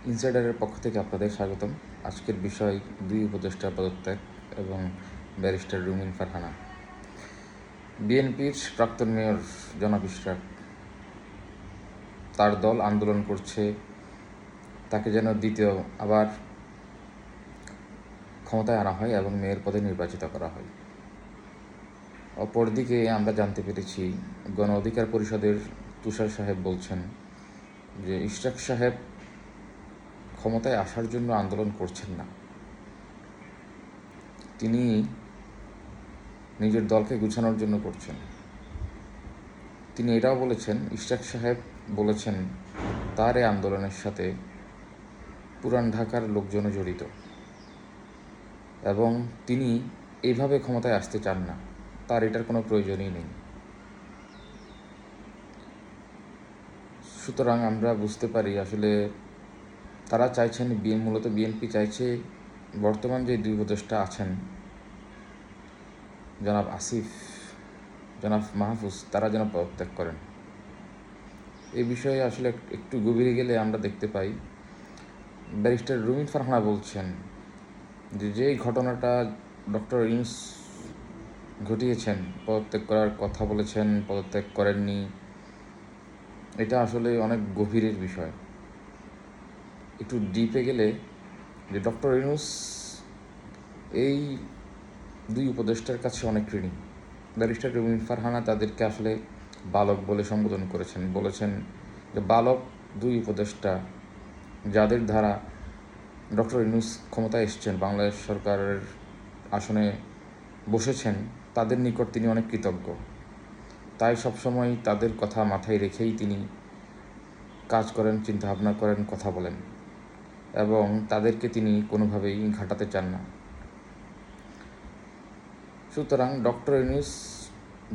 ইনসাইডারের পক্ষ থেকে আপনাদের স্বাগতম। আজকের বিষয় 2 উপদেষ্টার পদত্যাগ এবং ব্যারিস্টার রুমিন ফারহানা। বিএনপির প্রাক্তন মেয়র জনাব ইশরাক, তার দল আন্দোলন করছে তাকে যেন দ্বিতীয় আবার ক্ষমতায় আনা হয় এবং মেয়র পদে নির্বাচিত করা হয়। অপরদিকে আমরা জানতে পেরেছি গণ অধিকার পরিষদের তুষার সাহেব বলছেন যে ইশরাক সাহেব ক্ষমতায় আসার জন্য আন্দোলন করছেন না, তিনি নিজের দলকে গুছানোর জন্য করছেন। তিনি এটাও বলেছেন, ইশরাক সাহেব বলেছেন তার এই আন্দোলনের সাথে পুরান ঢাকার লোকজনও জড়িত এবং তিনি এইভাবে ক্ষমতায় আসতে চান না, তার এটার কোনো প্রয়োজনই নেই। সুতরাং আমরা বুঝতে পারি আসলে তারা চাইছেন, মূলত বিএনপি চাইছে বর্তমান যে 2 উপদেষ্টা আছেন, জনাব আসিফ, জনাব মাহফুজ, তারা যেন পদত্যাগ করেন। এই বিষয়ে আসলে একটু গভীরে গেলে আমরা দেখতে পাই ব্যারিস্টার রুমিন ফারহানা বলছেন যে যেই ঘটনাটা ডক্টর ইউনূস ঘটিয়েছেন, পদত্যাগ করার কথা বলেছেন, পদত্যাগ করেননি, এটা আসলে অনেক গভীরের বিষয়। একটু ডিপে গেলে যে ডক্টর ইউনূস এই 2 উপদেষ্টার কাছে অনেক ঋণী। ব্যারিস্টার রুমিন ফারহানা তাদেরকে আসলে বালক বলে সম্বোধন করেছেন, বলেছেন যে বালক 2 উপদেষ্টা যাদের দ্বারা ডক্টর ইউনূস ক্ষমতায় এসেছেন, বাংলাদেশ সরকারের আসনে বসেছেন, তাদের নিকট তিনি অনেক কৃতজ্ঞ। তাই সবসময় তাদের কথা মাথায় রেখেই তিনি কাজ করেন, চিন্তাভাবনা করেন, কথা বলেন এবং তাদেরকে তিনি কোনোভাবেই ঘাটাতে চান না। সুতরাং ডক্টর ইউনূস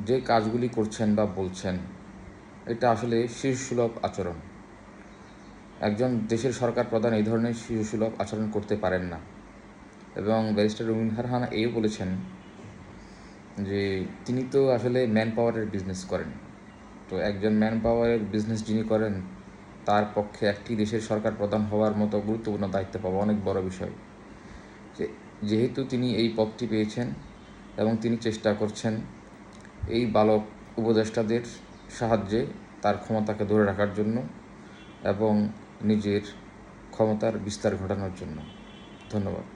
যে কাজগুলি করছেন বা বলছেন, এটা আসলে শিশুসুলভ আচরণ। একজন দেশের সরকার প্রধান এই ধরনের শিশুসুলভ আচরণ করতে পারেন না। এবং ব্যারিস্টার রুমিন ফারহানা এও বলেছেন যে তিনি তো আসলে ম্যান পাওয়ারের বিজনেস করেন, তো একজন ম্যান পাওয়ারের বিজনেস যিনি করেন, তার পক্ষে একটি দেশের সরকার প্রধান হওয়ার মতো গুরুত্বপূর্ণ দায়িত্ব পাওয়া অনেক বড় বিষয়। যেহেতু তিনি এই পদটি পেয়েছেন এবং তিনি চেষ্টা করছেন এই বালক উপদেষ্টাদের সাহায্যে তার ক্ষমতাকে ধরে রাখার জন্য এবং নিজের ক্ষমতার বিস্তার ঘটানোর জন্য। ধন্যবাদ।